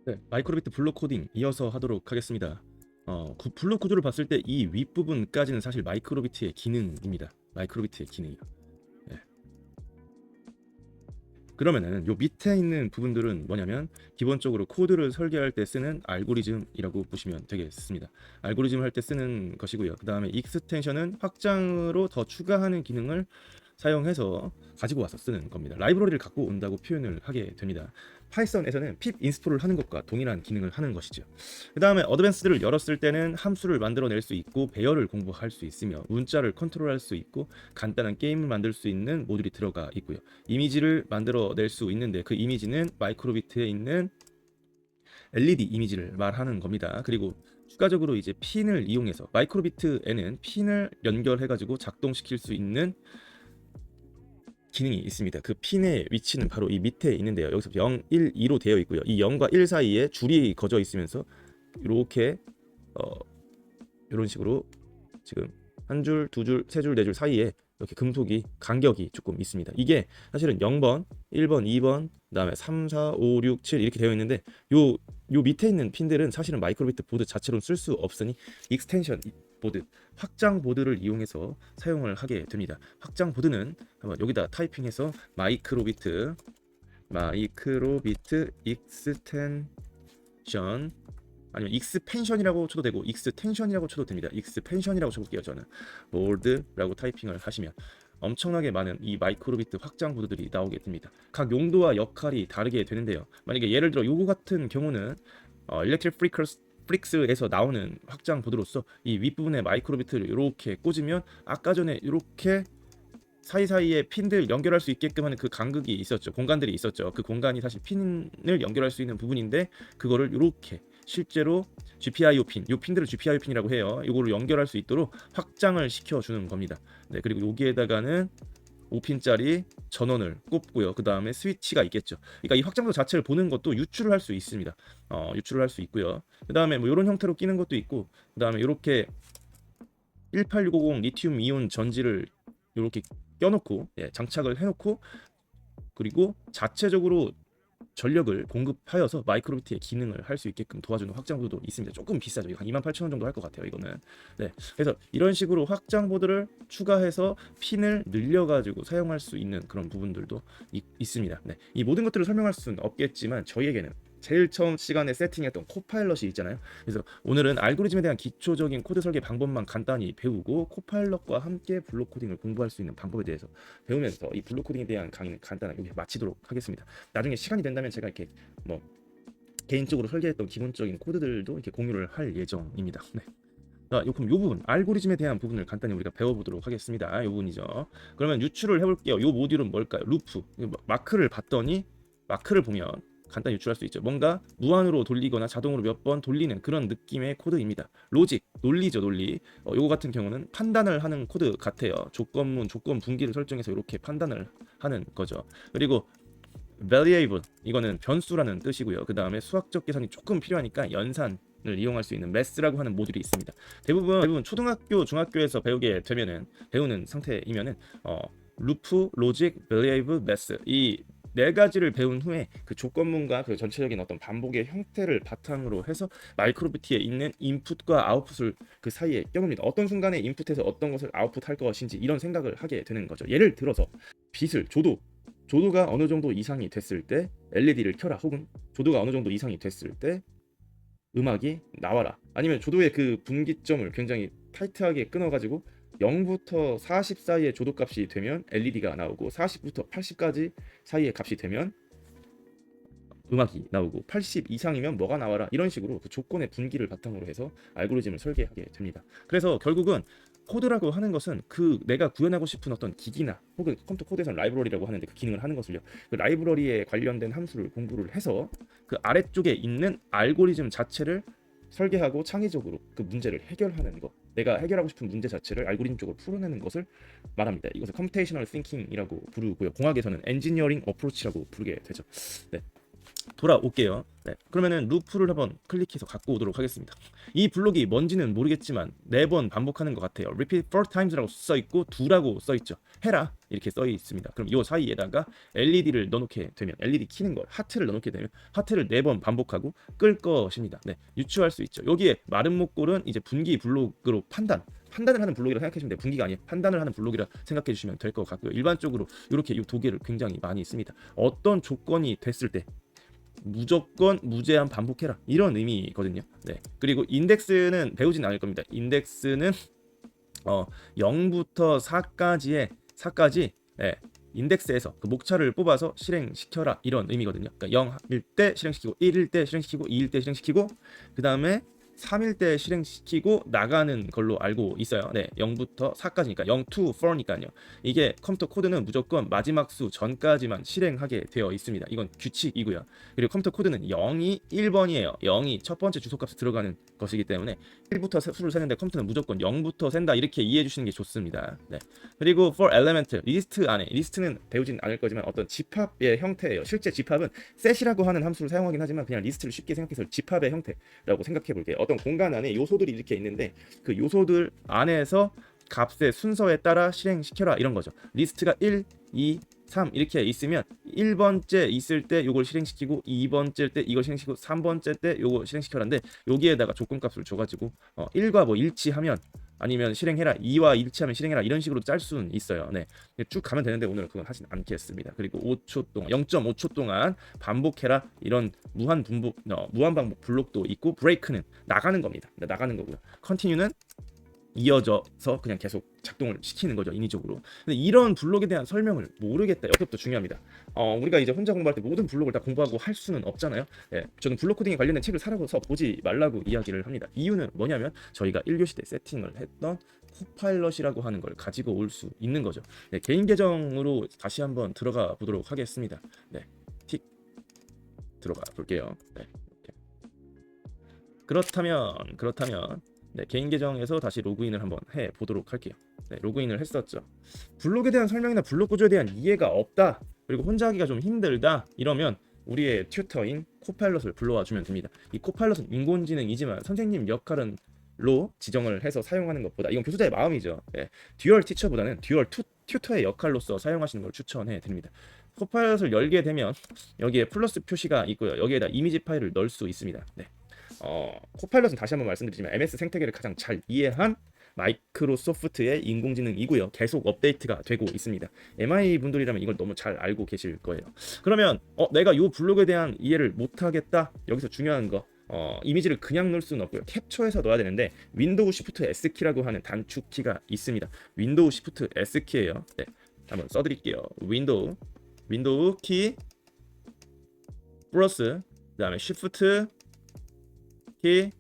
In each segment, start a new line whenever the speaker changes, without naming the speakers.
네, 마이크로비트 블록 코딩 이어서 하도록 하겠습니다. 블록 코드를 봤을 때 이 윗부분까지는 사실 마이크로비트의 기능입니다. 마이크로비트의 기능이요. 예. 그러면은 요 밑에 있는 부분들은 뭐냐면 기본적으로 코드를 설계할 때 쓰는 알고리즘이라고 보시면 되겠습니다. 알고리즘을 할 때 쓰는 것이고요. 그 다음에 익스텐션은 확장으로 더 추가하는 기능을 사용해서 가지고 와서 쓰는 겁니다. 라이브러리를 갖고 온다고 표현을 하게 됩니다. 파이썬에서는 pip 인스톨을 하는 것과 동일한 기능을 하는 것이죠. 그 다음에 어드밴스드를 열었을 때는 함수를 만들어낼 수 있고 배열을 공부할 수 있으며 문자를 컨트롤할 수 있고 간단한 게임을 만들 수 있는 모듈이 들어가 있고요. 이미지를 만들어낼 수 있는데 그 이미지는 마이크로비트에 있는 LED 이미지를 말하는 겁니다. 그리고 추가적으로 이제 핀을 이용해서 마이크로비트에는 핀을 연결해가지고 작동시킬 수 있는 기능이 있습니다. 그 핀의 위치는 바로 이 밑에 있는데요. 여기서 0, 1, 2로 되어 있고요. 이 0과 1 사이에 줄이 거져 있으면서 이렇게 이런 식으로 지금 한 줄, 두 줄, 세 줄, 네 줄 사이에 이렇게 금속이 간격이 조금 있습니다. 이게 사실은 0번, 1번, 2번, 그다음에 3, 4, 5, 6, 7 이렇게 되어 있는데 요 밑에 있는 핀들은 사실은 마이크로비트 보드 자체로 쓸 수 없으니 익스텐션 보드, 확장 보드를 이용해서 사용을 하게 됩니다. 확장 보드는 한번 여기다 타이핑해서 마이크로비트 익스텐션 아니면 익스펜션이라고 쳐도 되고 익스텐션이라고 쳐도 됩니다. 익스펜션이라고 쳐볼게요. 저는 보드라고 타이핑을 하시면 엄청나게 많은 이 마이크로비트 확장 보드들이 나오게 됩니다. 각 용도와 역할이 다르게 되는데요. 만약에 예를 들어 요거 같은 경우는 일렉트릭 프릭스에서 나오는 확장 보드로서 이 윗부분에 마이크로비트를 이렇게 꽂으면 아까 전에 이렇게 사이사이에 핀들 연결할 수 있게끔 하는 그 간극이 있었죠. 공간들이 있었죠. 그 공간이 사실 핀을 연결할 수 있는 부분인데 그거를 이렇게 실제로 GPIO 핀, 이 핀들을 GPIO 핀이라고 해요. 이거를 연결할 수 있도록 확장을 시켜주는 겁니다. 네, 그리고 여기에다가는 5핀짜리 전원을 꼽고요. 그 다음에 스위치가 있겠죠. 그러니까 이 확장도 자체를 보는 것도 유출을 할 수 있습니다. 유출을 할 수 있고요. 그 다음에 뭐 이런 형태로 끼는 것도 있고, 그 다음에 이렇게 18650 리튬 이온 전지를 이렇게 껴놓고 장착을 해놓고 그리고 자체적으로 전력을 공급하여서 마이크로비트의 기능을 할 수 있게끔 도와주는 확장보드도 있습니다. 조금 비싸죠. 한 28,000원 정도 할 것 같아요. 이거는. 네. 그래서 이런 식으로 확장보드를 추가해서 핀을 늘려가지고 사용할 수 있는 그런 부분들도 있습니다. 네. 이 모든 것들을 설명할 수는 없겠지만 저희에게는 제일 처음 시간에 세팅했던 코파일럿이 있잖아요. 그래서 오늘은 알고리즘에 대한 기초적인 코드 설계 방법만 간단히 배우고 코파일럿과 함께 블록 코딩을 공부할 수 있는 방법에 대해서 배우면서 이 블록 코딩에 대한 강의는 간단하게 마치도록 하겠습니다. 나중에 시간이 된다면 제가 이렇게 뭐 개인적으로 설계했던 기본적인 코드들도 이렇게 공유를 할 예정입니다. 네. 그럼 요 부분 알고리즘에 대한 부분을 간단히 우리가 배워보도록 하겠습니다. 요 부분이죠. 그러면 유출을 해볼게요. 요 모듈은 뭘까요? 루프. 마크를 봤더니 마크를 보면 간단히 유출할 수 있죠. 뭔가 무한으로 돌리거나 자동으로 몇 번 돌리는 그런 느낌의 코드입니다. 로직, 논리죠, 논리. 요거 같은 경우는 판단을 하는 코드 같아요. 조건문, 조건 분기를 설정해서 이렇게 판단을 하는 거죠. 그리고 variable 이거는 변수라는 뜻이고요. 그 다음에 수학적 계산이 조금 필요하니까 연산을 이용할 수 있는 math라고 하는 모듈이 있습니다. 대부분 초등학교, 중학교에서 배우는 상태이면은 루프, 로직, variable, math 이 네 가지를 배운 후에 그 조건문과 그 전체적인 어떤 반복의 형태를 바탕으로 해서 마이크로비트에 있는 인풋과 아웃풋을 그 사이에 껴놓습니다. 어떤 순간에 인풋해서 어떤 것을 아웃풋할 것인지 이런 생각을 하게 되는 거죠. 예를 들어서 빛을 조도가 어느 정도 이상이 됐을 때 LED를 켜라 혹은 조도가 어느 정도 이상이 됐을 때 음악이 나와라 아니면 조도의 그 분기점을 굉장히 타이트하게 끊어가지고 0부터 40 사이의 조도값이 되면 LED가 나오고 40부터 80까지 사이의 값이 되면 음악이 나오고 80 이상이면 뭐가 나와라 이런 식으로 그 조건의 분기를 바탕으로 해서 알고리즘을 설계하게 됩니다. 그래서 결국은 코드라고 하는 것은 그 내가 구현하고 싶은 어떤 기기나 혹은 컴퓨터 코드에서는 라이브러리라고 하는데 그 기능을 하는 것을요. 그 라이브러리에 관련된 함수를 공부를 해서 그 아래쪽에 있는 알고리즘 자체를 설계하고 창의적으로 그 문제를 해결하는 것. 내가 해결하고 싶은 문제 자체를 알고리즘 쪽으로 풀어내는 것을 말합니다. 이것을 컴퓨테이셔널 띵킹이라고 부르고요. 공학에서는 엔지니어링 어프로치라고 부르게 되죠. 네. 돌아올게요. 네, 그러면은 루프를 한번 클릭해서 갖고 오도록 하겠습니다. 이 블록이 뭔지는 모르겠지만 4번 반복하는 것 같아요. repeat 4times라고 써 있고 do라고 써 있죠. 해라 이렇게 써 있습니다. 그럼 이 사이에다가 LED를 넣어놓게 되면 LED 켜는 걸 하트를 넣어놓게 되면 하트를 4번 반복하고 끌 것입니다. 네, 유추할 수 있죠. 여기에 마른 목골은 이제 분기 블록으로 판단을 하는 블록이라 생각해 주시면 돼요. 분기가 아니에요. 판단을 하는 블록이라 생각해 주시면 될 것 같고요. 일반적으로 이렇게 이 도개를 굉장히 많이 씁니다. 어떤 조건이 됐을 때 무조건 무제한 반복해라 이런 의미거든요. 네. 그리고 인덱스는 배우진 않을 겁니다. 인덱스는 0부터 4까지 네, 인덱스에서 그 목차를 뽑아서 실행시켜라 이런 의미거든요. 그러니까 0일 때 실행시키고 1일 때 실행시키고 2일 때 실행시키고 그 다음에 3일 때 실행시키고 나가는 걸로 알고 있어요. 네, 0부터 4까지니까 0 to 4니까요. 이게 컴퓨터 코드는 무조건 마지막 수 전까지만 실행하게 되어 있습니다. 이건 규칙이고요. 그리고 컴퓨터 코드는 0이 1번이에요. 0이 첫 번째 주소값에 들어가는 것이기 때문에 1부터 수를 세는데 컴퓨터는 무조건 0부터 센다 이렇게 이해해 주시는 게 좋습니다. 네. 그리고 for element 리스트 안에 리스트는 배우진 않을 거지만 어떤 집합의 형태예요. 실제 집합은 set이라고 하는 함수를 사용하긴 하지만 그냥 리스트를 쉽게 생각해서 집합의 형태라고 생각해 볼게요. 어떤 공간 안에 요소들이 이렇게 있는데 그 요소들 안에서 값의 순서에 따라 실행시켜라 이런 거죠. 리스트가 1, 2, 3 이렇게 있으면 1번째 있을 때 요걸 실행시키고 2번째 때 이걸 실행시키고 3번째 때 요거 실행시켜라는데 여기에다가 조건값을 줘가지고 1과 뭐 일치하면 아니면 실행해라 2와 일치하면 실행해라 이런 식으로 짤 수는 있어요. 네, 쭉 가면 되는데 오늘은 그건 하진 않겠습니다. 그리고 5초 동안 0.5초 동안 반복해라 이런 무한 반복 블록도 있고 브레이크는 나가는 겁니다. 나가는 거고요. 컨티뉴는 이어져서 그냥 계속 작동을 시키는 거죠, 인위적으로. 근데 이런 블록에 대한 설명을 모르겠다. 여기부터 중요합니다. 우리가 이제 혼자 공부할 때 모든 블록을 다 공부하고 할 수는 없잖아요. 네, 저는 블록 코딩에 관련된 책을 사라고서 보지 말라고 이야기를 합니다. 이유는 뭐냐면 저희가 1교시 때 세팅을 했던 코파일럿이라고 하는 걸 가지고 올 수 있는 거죠. 네, 개인 계정으로 다시 한번 들어가 보도록 하겠습니다. 네, 틱 들어가 볼게요. 네, 이렇게. 그렇다면 네, 개인 계정에서 다시 로그인을 한번 해 보도록 할게요. 네, 로그인을 했었죠. 블록에 대한 설명이나 블록 구조에 대한 이해가 없다. 그리고 혼자 하기가 좀 힘들다. 이러면 우리의 튜터인 코파일럿을 불러와 주면 됩니다. 이 코파일럿은 인공지능이지만 선생님 역할은 로 지정을 해서 사용하는 것보다 이건 교수자의 마음이죠. 네, 듀얼 티처보다는 듀얼 튜터의 역할로서 사용하시는 걸 추천해 드립니다. 코파일럿을 열게 되면 여기에 플러스 표시가 있고요. 여기에다 이미지 파일을 넣을 수 있습니다. 네. 코파일럿은 다시 한번 말씀드리지만 MS 생태계를 가장 잘 이해한 마이크로소프트의 인공지능이고요. 계속 업데이트가 되고 있습니다. MI 분들이라면 이걸 너무 잘 알고 계실 거예요. 그러면 내가 이 블록에 대한 이해를 못하겠다. 여기서 중요한 거 이미지를 그냥 넣을 수는 없고요. 캡처해서 넣어야 되는데 윈도우 시프트 S키라고 하는 단축키가 있습니다. 윈도우 시프트 S키예요. 네, 한번 써드릴게요. 윈도우 키 플러스 그다음에 시프트 키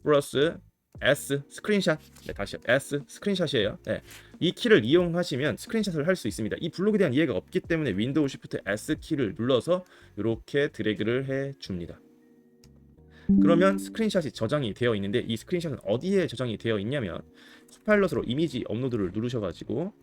플러스 S 스크린샷. 네, 다시 S 스크린샷이에요. 네, 이 키를 이용하시면 스크린샷을 할 수 있습니다. 이 블록에 대한 이해가 없기 때문에 윈도우 시프트 S 키를 눌러서 이렇게 드래그를 해 줍니다. 그러면 스크린샷이 저장이 되어 있는데 이 스크린샷은 어디에 저장이 되어 있냐면 코파일럿으로 이미지 업로드를 누르셔가지고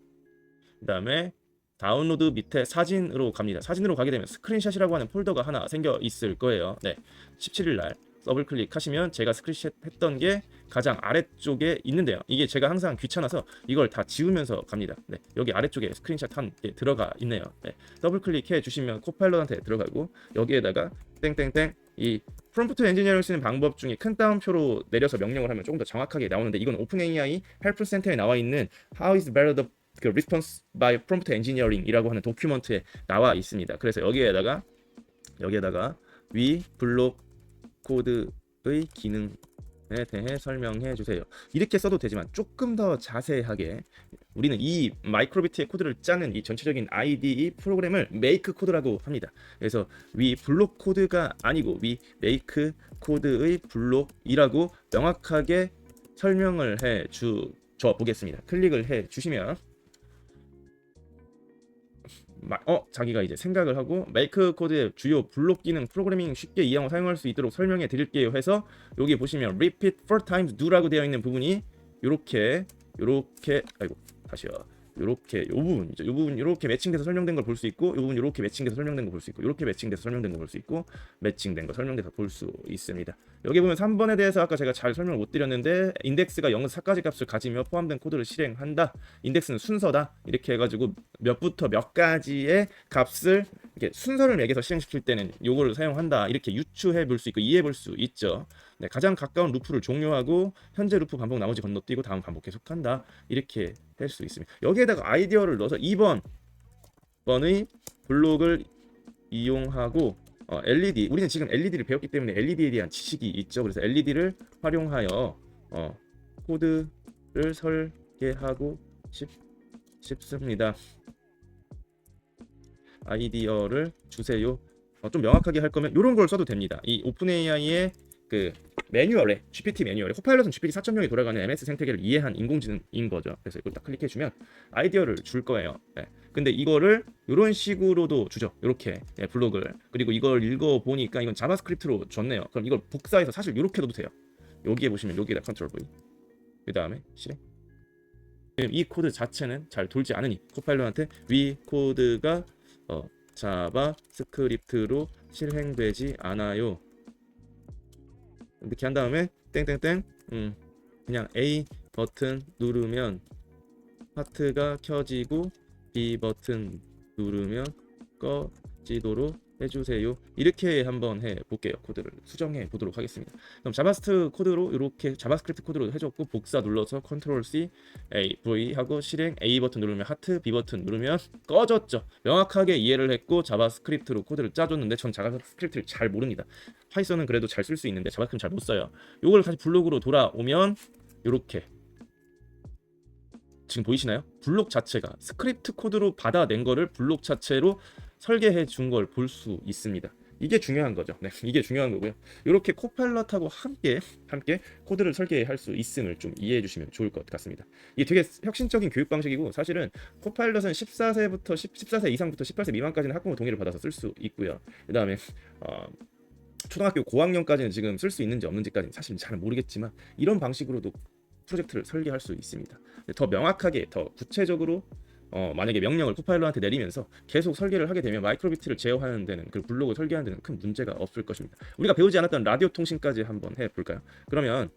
그 다음에 다운로드 밑에 사진으로 갑니다. 사진으로 가게 되면 스크린샷이라고 하는 폴더가 하나 생겨 있을 거예요. 네, 17일 날 더블 클릭하시면 제가 스크린샷 했던 게 가장 아래쪽에 있는데요. 이게 제가 항상 귀찮아서 이걸 다 지우면서 갑니다. 네, 여기 아래쪽에 스크린샷 한 개 들어가 있네요. 네, 더블 클릭해 주시면 코파일럿한테 들어가고 여기에다가 땡땡땡 이 프롬프트 엔지니어링 쓰는 방법 중에 큰 따옴표로 내려서 명령을 하면 조금 더 정확하게 나오는데 이건 오픈AI 헬프 센터에 나와 있는 How is better the response by prompt engineering이라고 하는 도큐먼트에 나와 있습니다. 그래서 여기에다가 위 블록 코드의 기능에 대해 설명해 주세요. 이렇게 써도 되지만 조금 더 자세하게 우리는 이 마이크로비트의 코드를 짜는 이 전체적인 IDE 프로그램을 메이크 코드라고 합니다. 그래서 위 블록 코드가 아니고 위 메이크 코드의 블록이라고 명확하게 설명을 해 줘 보겠습니다. 클릭을 해 주시면 자기가 이제 생각을 하고 메이크 코드의 주요 블록 기능 프로그래밍 쉽게 이해하고 사용할 수 있도록 설명해 드릴게요 해서 여기 보시면 repeat 4 times do라고 되어 있는 부분이 요렇게 아이고 다시요 요렇게 요 부분이죠. 요 부분 요렇게 매칭돼서 설명된 걸 볼 수 있고, 요 부분 요렇게 매칭돼서 설명된 거 볼 수 있고, 요렇게 매칭돼서 설명된 거 볼 수 있고, 매칭된 거 설명돼서 볼 수 있습니다. 여기 보면 3번에 대해서 아까 제가 잘 설명을 못 드렸는데, 인덱스가 0에서 4까지 값을 가지며 포함된 코드를 실행한다. 인덱스는 순서다. 이렇게 해가지고 몇부터 몇 가지의 값을 이렇게 순서를 매겨서 실행시킬 때는 요거를 사용한다. 이렇게 유추해 볼 수 있고 이해해 볼 수 있죠. 네, 가장 가까운 루프를 종료하고 현재 루프 반복 나머지 건너뛰고 다음 반복 계속한다. 이렇게 할 수 있습니다. 여기에다가 아이디어를 넣어서 2번의 블록을 이용하고 LED, 우리는 지금 LED를 배웠기 때문에 LED에 대한 지식이 있죠. 그래서 LED를 활용하여 코드를 설계하고 싶습니다. 아이디어를 주세요. 좀 명확하게 할 거면 이런 걸 써도 됩니다. 이 오픈AI의 그 매뉴얼에, GPT 매뉴얼에 코파일럿은 GPT 4.0에 돌아가는 MS 생태계를 이해한 인공지능인 거죠. 그래서 이걸 딱 클릭해 주면 아이디어를 줄 거예요. 네. 근데 이거를 이런 식으로도 주죠. 이렇게 블록을. 그리고 이걸 읽어 보니까 이건 자바스크립트로 줬네요. 그럼 이걸 복사해서 사실 이렇게 넣어도 돼요. 여기에 보시면 여기에다 컨트롤 V. 그 다음에 실행. 이 코드 자체는 잘 돌지 않으니 코파일럿한테 위 코드가 자바스크립트로 실행되지 않아요. 이렇게 한 다음에 땡땡땡 그냥 A 버튼 누르면 하트가 켜지고 B 버튼 누르면 꺼지도록 해주세요. 이렇게 한번 해볼게요. 코드를 수정해 보도록 하겠습니다. 그럼 자바스크립트 코드로 이렇게 자바스크립트 코드로 해줬고 복사 눌러서 컨트롤 C A V 하고 실행 A 버튼 누르면 하트 B 버튼 누르면 꺼졌죠. 명확하게 이해를 했고 자바스크립트로 코드를 짜줬는데 전 자바스크립트를 잘 모릅니다. 파이썬은 그래도 잘 쓸 수 있는데 자바스크립트 잘 못 써요. 요걸 다시 블록으로 돌아오면 이렇게 지금 보이시나요? 블록 자체가 스크립트 코드로 받아낸 거를 블록 자체로 설계해 준 걸 볼 수 있습니다. 이게 중요한 거죠. 네, 이게 중요한 거고요. 이렇게 코파일럿하고 함께 코드를 설계할 수 있음을 좀 이해해 주시면 좋을 것 같습니다. 이게 되게 혁신적인 교육 방식이고 사실은 코파일럿은 14세 이상부터 18세 미만까지는 학부모 동의를 받아서 쓸 수 있고요. 그다음에 초등학교 고학년까지는 지금 쓸 수 있는지 없는지까지는 사실 잘 모르겠지만 이런 방식으로도 프로젝트를 설계할 수 있습니다. 더 명확하게, 더 구체적으로 만약에 명령을 코파일럿한테 내리면서 계속 설계를 하게 되면 마이크로비트를 제어하는 데는 그 블록을 설계하는 데는 큰 문제가 없을 것입니다. 우리가 배우지 않았던 라디오 통신까지 한번 해볼까요? 그러면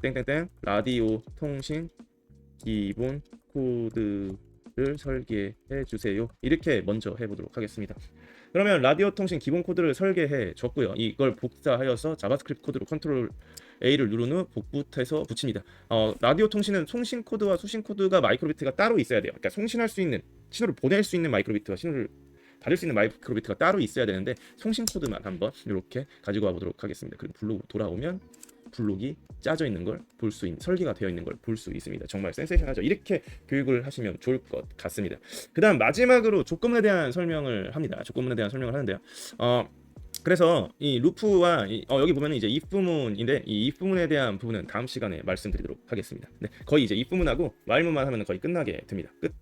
땡땡땡 라디오 통신 기본 코드를 설계해 주세요. 이렇게 먼저 해보도록 하겠습니다. 그러면 라디오 통신 기본 코드를 설계해 줬고요. 이걸 복사하여서 자바스크립트 코드로 컨트롤 A를 누른 후 복붙해서 붙입니다. 라디오 통신은 송신 코드와 수신 코드가 마이크로비트가 따로 있어야 돼요. 그러니까 송신할 수 있는 신호를 보낼 수 있는 마이크로비트와 신호를 받을 수 있는 마이크로비트가 따로 있어야 되는데 송신 코드만 한번 이렇게 가지고 와 보도록 하겠습니다. 그리고 블록 돌아오면 블록이 짜져 있는 걸 볼 수 있는, 설계가 되어 있는 걸 볼 수 있습니다. 정말 센세이션하죠. 이렇게 교육을 하시면 좋을 것 같습니다. 그다음 마지막으로 조건문에 대한 설명을 합니다. 조건문에 대한 설명을 하는데요. 그래서 이 루프와 여기 보면 이제 if 부문인데 이 if 부문에 대한 부분은 다음 시간에 말씀드리도록 하겠습니다. 네, 거의 이제 if 부문하고 while 부문만 하면 거의 끝나게 됩니다. 끝.